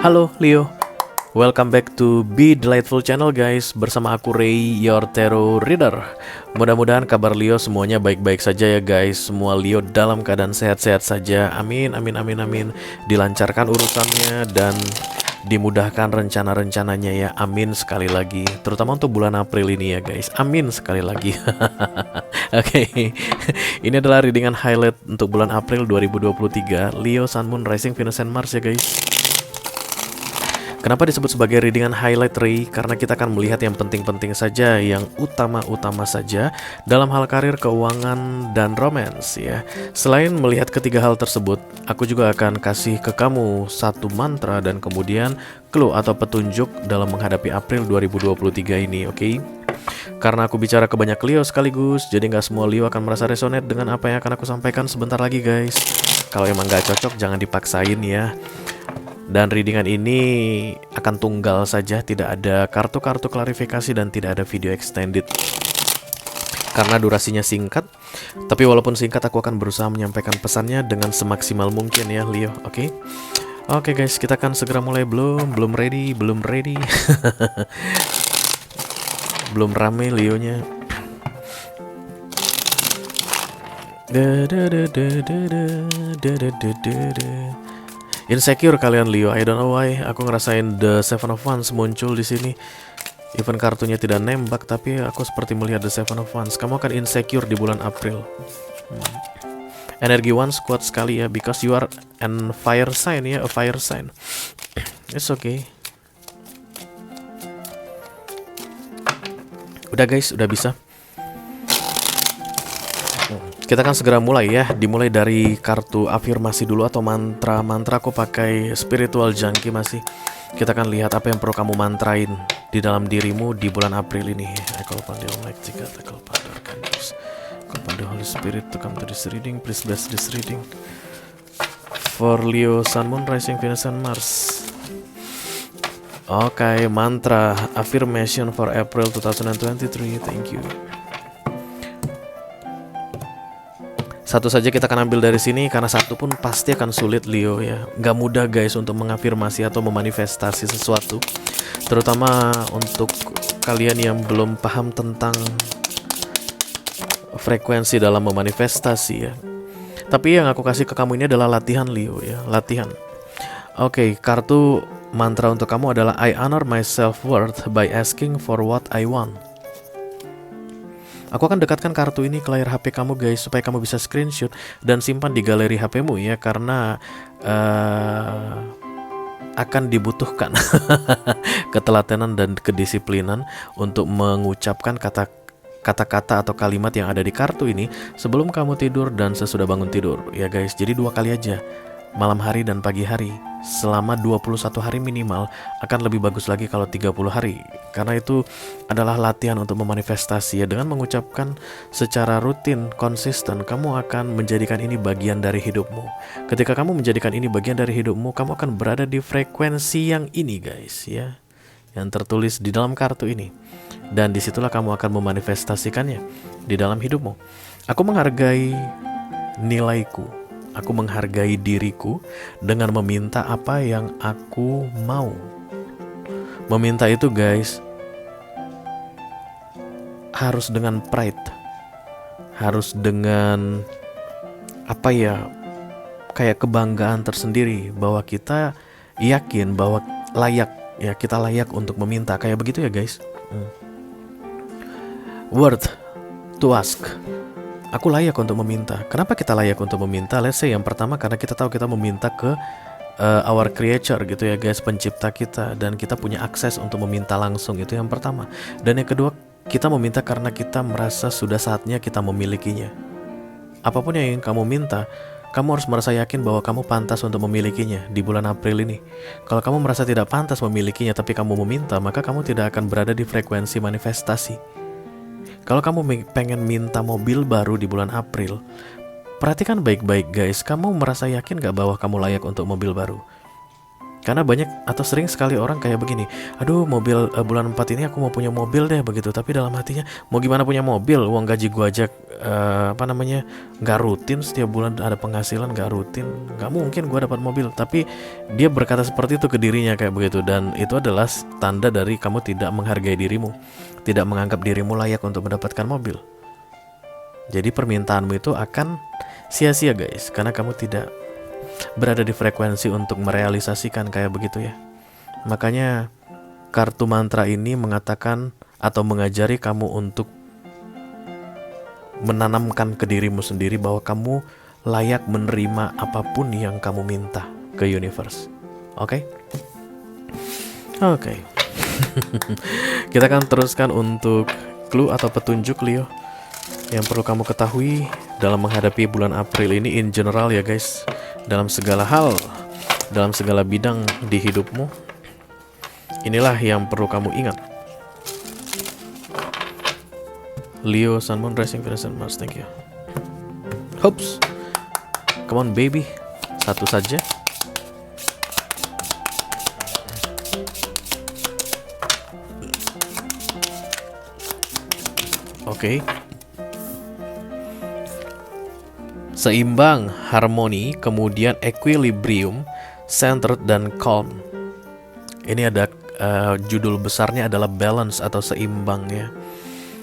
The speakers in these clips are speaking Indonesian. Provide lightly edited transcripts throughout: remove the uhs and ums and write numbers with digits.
Halo Leo, welcome back to Be Delightful Channel guys. Bersama aku Ray, your tarot reader. Mudah-mudahan kabar Leo semuanya baik-baik saja ya guys. Semua Leo dalam keadaan sehat-sehat saja. Amin, amin, amin, amin. Dilancarkan urusannya dan dimudahkan rencana-rencananya ya. Amin sekali lagi. Terutama untuk bulan April ini ya guys. Amin sekali lagi. Oke. Ini adalah readingan highlight untuk bulan April 2023. Leo, Sun, Moon, Rising, Venus, and Mars ya guys. Kenapa disebut sebagai readingan highlight Ray? Karena kita akan melihat yang penting-penting saja, yang utama-utama saja dalam hal karir, keuangan, dan romance ya. Selain melihat ketiga hal tersebut, aku juga akan kasih ke kamu satu mantra dan kemudian clue atau petunjuk dalam menghadapi April 2023 ini, oke? Karena aku bicara ke banyak Leo sekaligus, jadi nggak semua Leo akan merasa resonate dengan apa yang akan aku sampaikan sebentar lagi guys. Kalau emang nggak cocok, jangan dipaksain ya. Dan readingan ini akan tunggal saja, tidak ada kartu-kartu klarifikasi dan tidak ada video extended. Karena durasinya singkat, tapi walaupun singkat aku akan berusaha menyampaikan pesannya dengan semaksimal mungkin ya Leo, oke? Oke guys, kita akan segera mulai. Belum ready belum rame Leonya. Insecure kalian Leo, I don't know why. Aku ngerasain the Seven of Wands muncul di sini. Even kartunya tidak nembak, tapi aku seperti melihat the Seven of Wands. Kamu akan insecure di bulan April. Energi Wands kuat sekali ya, because you are an fire sign ya, a fire sign. It's okay. Udah guys, udah bisa. Kita akan segera mulai ya. Dimulai dari kartu afirmasi dulu atau mantra-mantra. Aku pakai spiritual junkie masih. Kita akan lihat apa yang perlu kamu mantrain di dalam dirimu di bulan April ini. I call upon the Almighty God, I call upon the Archangels, I call upon the Holy Spirit to come to this reading. Please bless this reading for Leo, Sun, Moon, Rising, Venus, and Mars. Oke, mantra affirmation for April 2023. Thank you. Satu saja kita akan ambil dari sini, karena satu pun pasti akan sulit Leo ya. Gak mudah guys untuk mengafirmasi atau memanifestasi sesuatu, terutama untuk kalian yang belum paham tentang frekuensi dalam memanifestasi ya. Tapi yang aku kasih ke kamu ini adalah latihan Leo ya, latihan. Oke, kartu mantra untuk kamu adalah I honor my self-worth by asking for what I want. Aku akan dekatkan kartu ini ke layar HP kamu guys, supaya kamu bisa screenshot dan simpan di galeri HPmu ya, karena akan dibutuhkan ketelatenan dan kedisiplinan untuk mengucapkan kata-kata atau kalimat yang ada di kartu ini sebelum kamu tidur dan sesudah bangun tidur ya guys. Jadi 2 kali aja, malam hari dan pagi hari, selama 21 hari minimal. Akan lebih bagus lagi kalau 30 hari, karena itu adalah latihan untuk memanifestasi ya. Dengan mengucapkan secara rutin, konsisten, kamu akan menjadikan ini bagian dari hidupmu. Ketika kamu menjadikan ini bagian dari hidupmu, kamu akan berada di frekuensi yang ini guys ya, yang tertulis di dalam kartu ini. Dan disitulah kamu akan memanifestasikannya di dalam hidupmu. Aku menghargai nilaiku, aku menghargai diriku dengan meminta apa yang aku mau. Meminta itu guys harus dengan pride, harus dengan apa ya, kayak kebanggaan tersendiri bahwa kita yakin bahwa layak ya, kita layak untuk meminta, kayak begitu ya guys. Worth to ask. Aku layak untuk meminta. Kenapa kita layak untuk meminta? Let's say yang pertama, karena kita tahu kita meminta ke our creator gitu ya guys, pencipta kita, dan kita punya akses untuk meminta langsung, itu yang pertama. Dan yang kedua, kita meminta karena kita merasa sudah saatnya kita memilikinya. Apapun yang ingin kamu minta, kamu harus merasa yakin bahwa kamu pantas untuk memilikinya di bulan April ini. Kalau kamu merasa tidak pantas memilikinya tapi kamu meminta, maka kamu tidak akan berada di frekuensi manifestasi. Kalau kamu pengen minta mobil baru di bulan April, Perhatikan baik-baik guys, kamu merasa yakin gak bahwa kamu layak untuk mobil baru? Karena banyak atau sering sekali orang kayak begini, aduh mobil bulan 4 ini aku mau punya mobil deh begitu. Tapi dalam hatinya, mau gimana punya mobil, uang gaji gua aja nggak rutin, setiap bulan ada penghasilan nggak rutin, nggak mungkin gua dapat mobil. Tapi dia berkata seperti itu ke dirinya kayak begitu, dan itu adalah tanda dari kamu tidak menghargai dirimu, tidak menganggap dirimu layak untuk mendapatkan mobil. Jadi permintaanmu itu akan sia-sia guys, karena kamu tidak berada di frekuensi untuk merealisasikan kayak begitu ya. Makanya kartu mantra ini mengatakan atau mengajari kamu untuk menanamkan ke dirimu sendiri bahwa kamu layak menerima apapun yang kamu minta ke universe. Oke? Oke. Kita akan teruskan untuk clue atau petunjuk Leo yang perlu kamu ketahui dalam menghadapi bulan April ini in general ya guys. Dalam segala hal, dalam segala bidang di hidupmu, inilah yang perlu kamu ingat. Leo, Sun, Moon, Rising, Venus, and Mars. Thank you. Hopes. Come on baby. Satu saja. Oke. Seimbang, harmoni, kemudian equilibrium, centered, dan calm. Ini ada judul besarnya adalah balance atau seimbang ya.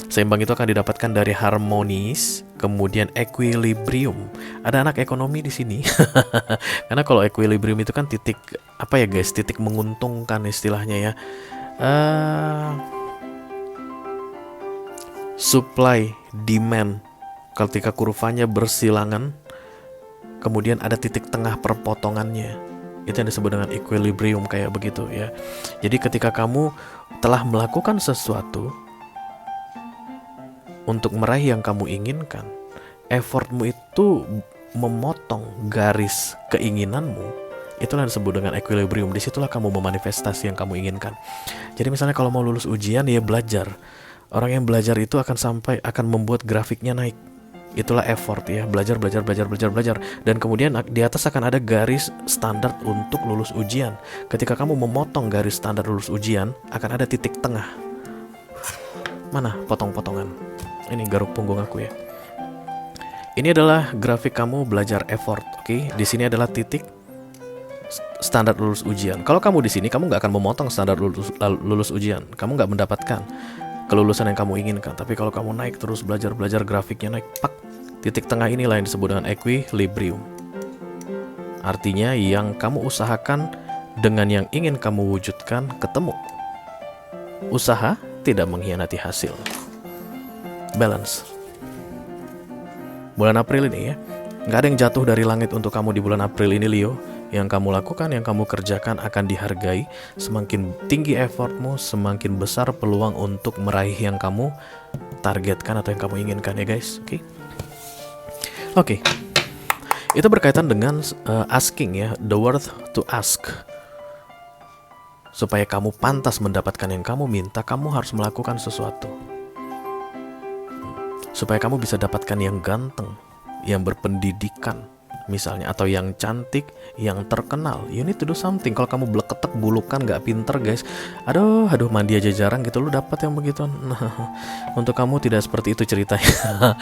Seimbang itu akan didapatkan dari harmonis, kemudian equilibrium. Ada anak ekonomi di sini. Karena kalau equilibrium itu kan titik apa ya guys? Titik menguntungkan istilahnya ya. Supply, demand. Ketika kurvanya bersilangan, kemudian ada titik tengah perpotongannya, itu yang disebut dengan equilibrium kayak begitu ya. Jadi ketika kamu telah melakukan sesuatu untuk meraih yang kamu inginkan, effortmu itu memotong garis keinginanmu, itulah yang disebut dengan equilibrium. Disitulah kamu memanifestasi yang kamu inginkan. Jadi misalnya kalau mau lulus ujian ya belajar. Orang yang belajar itu akan membuat grafiknya naik. Itulah effort ya, belajar. Dan kemudian di atas akan ada garis standar untuk lulus ujian. Ketika kamu memotong garis standar lulus ujian, akan ada titik tengah. Mana potong-potongan? Ini garuk punggung aku ya. Ini adalah grafik kamu belajar effort, oke? Di sini adalah titik standar lulus ujian. Kalau kamu di sini, kamu nggak akan memotong standar lulus ujian. Kamu nggak mendapatkan kelulusan yang kamu inginkan. Tapi kalau kamu naik terus belajar, grafiknya naik, pak, titik tengah inilah yang disebut dengan equilibrium. Artinya yang kamu usahakan dengan yang ingin kamu wujudkan ketemu. Usaha tidak mengkhianati hasil. Balance. Bulan April ini ya, nggak ada yang jatuh dari langit untuk kamu di bulan April ini Leo. Yang kamu lakukan, yang kamu kerjakan akan dihargai. Semakin tinggi effortmu, semakin besar peluang untuk meraih yang kamu targetkan atau yang kamu inginkan ya guys. Oke. Itu berkaitan dengan asking ya, the worth to ask. Supaya kamu pantas mendapatkan yang kamu minta, kamu harus melakukan sesuatu. Supaya kamu bisa dapatkan yang ganteng, yang berpendidikan misalnya, atau yang cantik, yang terkenal, you need to do something. Kalau kamu bleketek bulukan, gak pinter guys, aduh mandi aja jarang gitu, lu dapat yang begitu. Nah, untuk kamu tidak seperti itu ceritanya.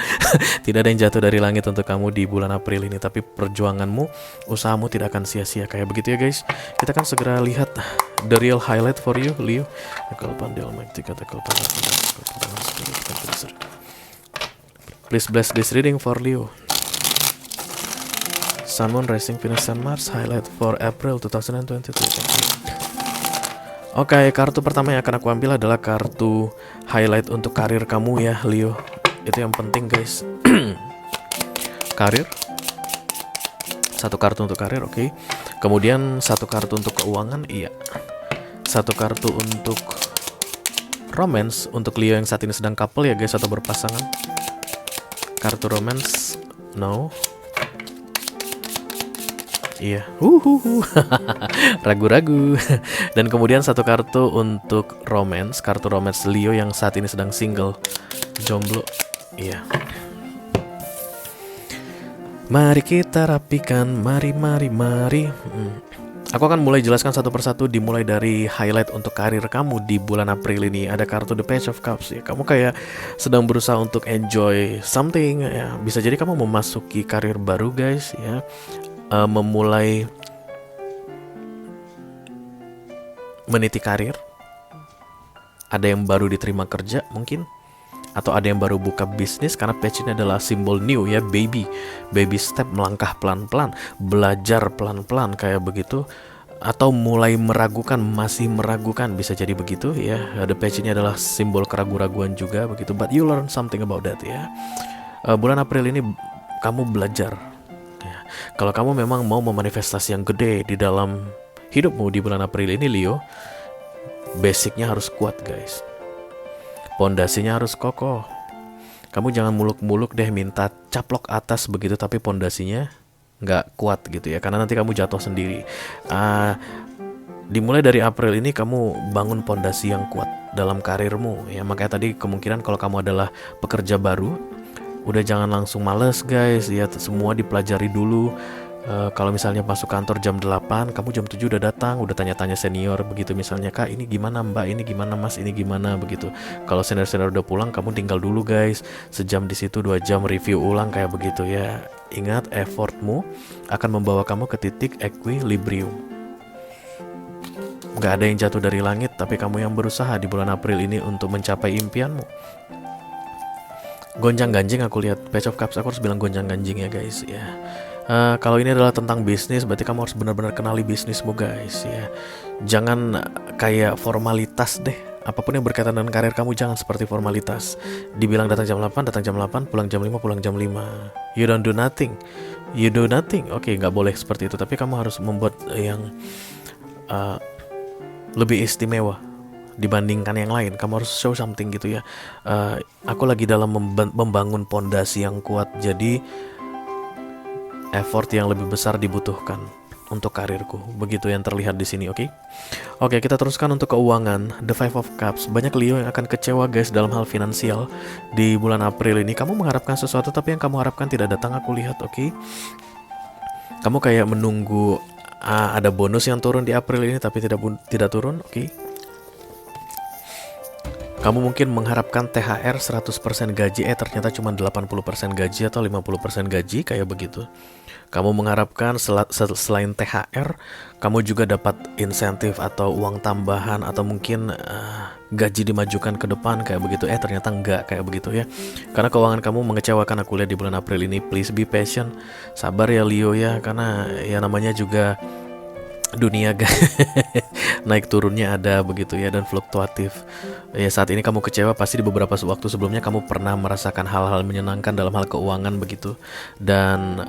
Tidak ada yang jatuh dari langit untuk kamu di bulan April ini, tapi perjuanganmu, usahamu tidak akan sia-sia kayak begitu ya guys. Kita akan segera lihat the real highlight for you Leo. Please bless this reading for Leo. Sun, Moon, Rising, Venus, and Mars highlight for April 2023. Oke, kartu pertama yang akan aku ambil adalah kartu highlight untuk karir kamu ya Leo. Itu yang penting guys. Karir. Satu kartu untuk karir, oke. Kemudian satu kartu untuk keuangan, iya. Satu kartu untuk romance untuk Leo yang saat ini sedang couple ya guys, atau berpasangan. Kartu romance, no. Iya, ragu-ragu. Dan kemudian satu kartu untuk romance, kartu romance Leo yang saat ini sedang single, jomblo. Iya. Mari kita rapikan, mari. Aku akan mulai jelaskan satu persatu, dimulai dari highlight untuk karir kamu di bulan April ini. Ada kartu The Page of Cups ya. Kamu kayak sedang berusaha untuk enjoy something ya. Bisa jadi kamu memasuki karir baru guys ya. Memulai meniti karir. Ada yang baru diterima kerja mungkin, atau ada yang baru buka bisnis, karena page ini adalah simbol new ya, baby step, melangkah pelan-pelan, belajar pelan-pelan kayak begitu, atau mulai meragukan, masih meragukan, bisa jadi begitu ya. The page ini adalah simbol keraguan-raguan juga begitu, but you learn something about that ya. Bulan April ini kamu belajar ya. Kalau kamu memang mau memanifestasi yang gede di dalam hidupmu di bulan April ini Leo, basicnya harus kuat guys. Pondasinya harus kokoh. Kamu jangan muluk-muluk deh minta caplok atas begitu tapi pondasinya nggak kuat gitu ya, karena nanti kamu jatuh sendiri. Dimulai dari April ini kamu bangun pondasi yang kuat dalam karirmu ya. Makanya tadi kemungkinan kalau kamu adalah pekerja baru, udah jangan langsung males guys ya, semua dipelajari dulu. Kalau misalnya masuk kantor jam 8, kamu jam 7 udah datang, udah tanya-tanya senior begitu, misalnya kak ini gimana mbak, ini gimana mas, ini gimana begitu. Kalau senior-senior udah pulang, kamu tinggal dulu guys, sejam di situ, 2 jam review ulang kayak begitu ya. Ingat, effortmu akan membawa kamu ke titik equilibrium. Gak ada yang jatuh dari langit, tapi kamu yang berusaha di bulan April ini untuk mencapai impianmu. Gonjang-ganjing aku lihat Page of Cups, aku harus bilang gonjang-ganjing ya guys ya. Kalau ini adalah tentang bisnis, berarti kamu harus benar-benar kenali bisnismu guys ya. Jangan kayak formalitas deh. Apapun yang berkaitan dengan karir kamu jangan seperti formalitas. Dibilang datang jam 8, datang jam 8, pulang jam 5, pulang jam 5. You don't do nothing. You do nothing. Oke, gak boleh seperti itu. Tapi kamu harus membuat yang lebih istimewa dibandingkan yang lain. Kamu harus show something gitu ya. Aku lagi dalam membangun pondasi yang kuat, jadi effort yang lebih besar dibutuhkan untuk karirku. Begitu yang terlihat di sini, oke? Oke, kita teruskan untuk keuangan. The Five of Cups. Banyak Leo yang akan kecewa guys dalam hal finansial di bulan April ini. Kamu mengharapkan sesuatu tapi yang kamu harapkan tidak datang, aku lihat, oke? Kamu kayak menunggu ada bonus yang turun di April ini tapi tidak turun, oke? Kamu mungkin mengharapkan THR 100% gaji, ternyata cuma 80% gaji atau 50% gaji kayak begitu. Kamu mengharapkan selain THR, kamu juga dapat insentif atau uang tambahan, atau mungkin gaji dimajukan ke depan kayak begitu. Ternyata enggak kayak begitu ya. Karena keuangan kamu mengecewakan aku lihat di bulan April ini. Please be patient, sabar ya Leo ya, karena ya namanya juga dunia naik turunnya ada begitu ya, dan fluktuatif ya. Saat ini kamu kecewa, pasti di beberapa waktu sebelumnya kamu pernah merasakan hal-hal menyenangkan dalam hal keuangan begitu, dan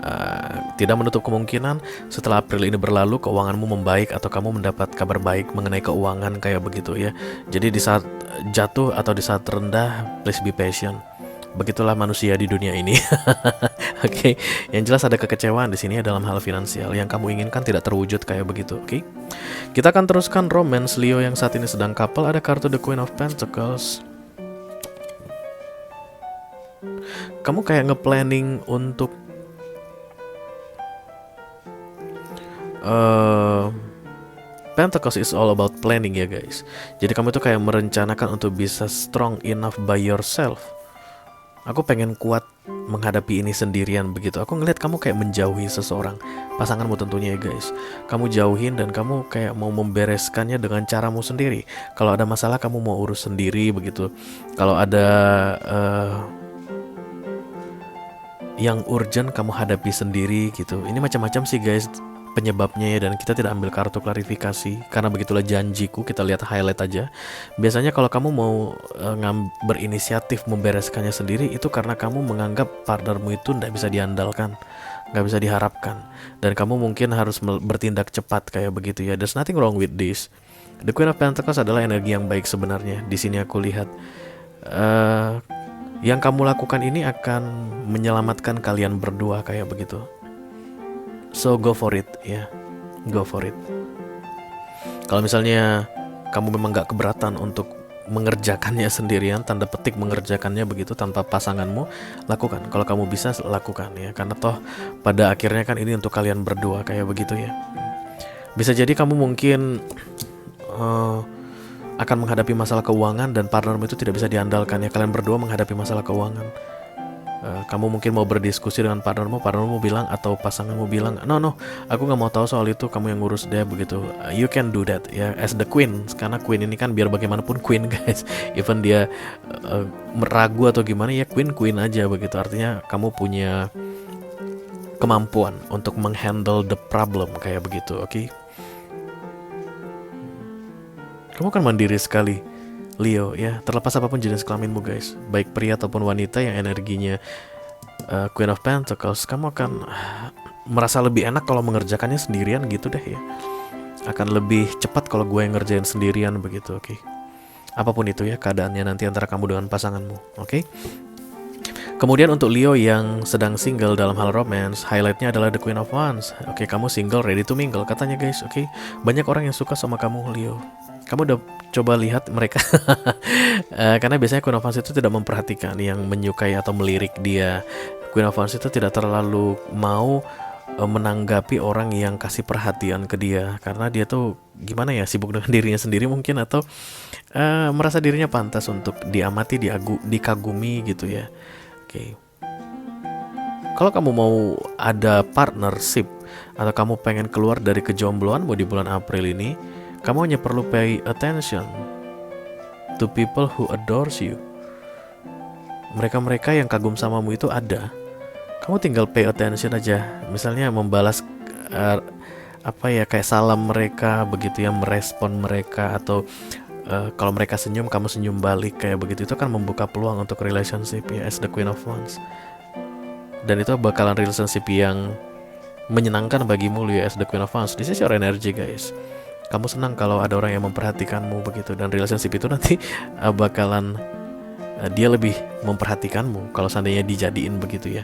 tidak menutup kemungkinan setelah April ini berlalu keuanganmu membaik atau kamu mendapat kabar baik mengenai keuangan kayak begitu ya. Jadi di saat jatuh atau di saat rendah, please be patient. Begitulah manusia di dunia ini. Oke, yang jelas ada kekecewaan di sini ya dalam hal finansial. Yang kamu inginkan tidak terwujud kayak begitu. Oke, kita akan teruskan romance Leo yang saat ini sedang couple. Ada kartu The Queen of Pentacles. Kamu kayak nge-planning untuk Pentacles is all about planning ya guys. Jadi kamu tuh kayak merencanakan untuk bisa strong enough by yourself. Aku pengen kuat menghadapi ini sendirian begitu. Aku ngeliat kamu kayak menjauhi seseorang, pasanganmu tentunya ya guys. Kamu jauhin dan kamu kayak mau membereskannya dengan caramu sendiri. Kalau ada masalah kamu mau urus sendiri begitu. Kalau ada yang urgent kamu hadapi sendiri gitu. Ini macam-macam sih guys penyebabnya ya, dan kita tidak ambil kartu klarifikasi karena begitulah janjiku. Kita lihat highlight aja. Biasanya kalau kamu mau berinisiatif membereskannya sendiri, itu karena kamu menganggap partnermu itu tidak bisa diandalkan, nggak bisa diharapkan, dan kamu mungkin harus bertindak cepat kayak begitu ya. There's nothing wrong with this. The Queen of Pentacles adalah energi yang baik sebenarnya. Di sini aku lihat yang kamu lakukan ini akan menyelamatkan kalian berdua kayak begitu. So go for it ya, go for it. Kalau misalnya kamu memang gak keberatan untuk mengerjakannya sendirian, tanda petik mengerjakannya begitu tanpa pasanganmu, lakukan. Kalau kamu bisa, lakukan ya, karena toh pada akhirnya kan ini untuk kalian berdua kayak begitu ya. Bisa jadi kamu mungkin akan menghadapi masalah keuangan dan partnermu itu tidak bisa diandalkan ya. Kalian berdua menghadapi masalah keuangan. Kamu mungkin mau berdiskusi dengan partnermu bilang atau pasanganmu bilang, no, aku nggak mau tahu soal itu, kamu yang ngurus deh begitu. You can do that ya, as the queen, karena queen ini kan biar bagaimanapun queen guys. Even dia meragu atau gimana ya, queen aja begitu. Artinya kamu punya kemampuan untuk menghandle the problem kayak begitu, oke? Kamu kan mandiri sekali, Leo ya, terlepas apapun jenis kelaminmu guys, baik pria ataupun wanita yang energinya Queen of Pentacles, kamu akan merasa lebih enak kalau mengerjakannya sendirian gitu deh ya. Akan lebih cepat kalau gue yang ngerjain sendirian begitu, oke? Apapun itu ya keadaannya nanti antara kamu dengan pasanganmu, oke? Kemudian untuk Leo yang sedang single dalam hal romance, highlightnya adalah the Queen of Wands. Oke, kamu single, ready to mingle katanya guys, oke? Banyak orang yang suka sama kamu, Leo. Kamu udah coba lihat mereka? Karena biasanya Queen of Wands itu tidak memperhatikan yang menyukai atau melirik dia. Queen of Wands itu tidak terlalu mau menanggapi orang yang kasih perhatian ke dia, karena dia tuh gimana ya, sibuk dengan dirinya sendiri mungkin, atau merasa dirinya pantas untuk diamati, dikagumi gitu ya. Oke. Kalau kamu mau ada partnership atau kamu pengen keluar dari kejombloanmu di bulan April ini, kamu hanya perlu pay attention to people who adores you. Mereka-mereka yang kagum samamu itu ada. Kamu tinggal pay attention aja. Misalnya membalas kayak salam mereka begitu ya, merespon mereka, atau kalau mereka senyum, kamu senyum balik kayak begitu. Itu kan membuka peluang untuk relationship ya, as the Queen of Wands. Dan itu bakalan relationship yang menyenangkan bagimu ya, as the Queen of Wands. This is your energy guys. Kamu senang kalau ada orang yang memperhatikanmu begitu, dan relationship itu nanti bakalan dia lebih memperhatikanmu kalau seandainya dijadiin begitu ya.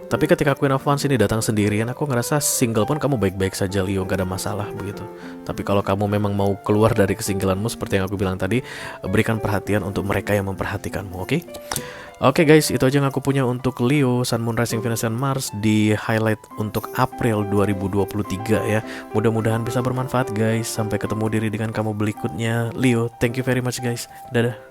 Tapi ketika Queen of Wands ini datang sendirian, aku ngerasa single pun kamu baik-baik saja Leo, gak ada masalah begitu. Tapi kalau kamu memang mau keluar dari kesinggelanmu, seperti yang aku bilang tadi, berikan perhatian untuk mereka yang memperhatikanmu, oke? Oke guys, itu aja yang aku punya untuk Leo, Sun, Moon, Rising, Venus, dan Mars di highlight untuk April 2023 ya. Mudah-mudahan bisa bermanfaat guys. Sampai ketemu diri dengan kamu berikutnya Leo. Thank you very much guys. Dadah.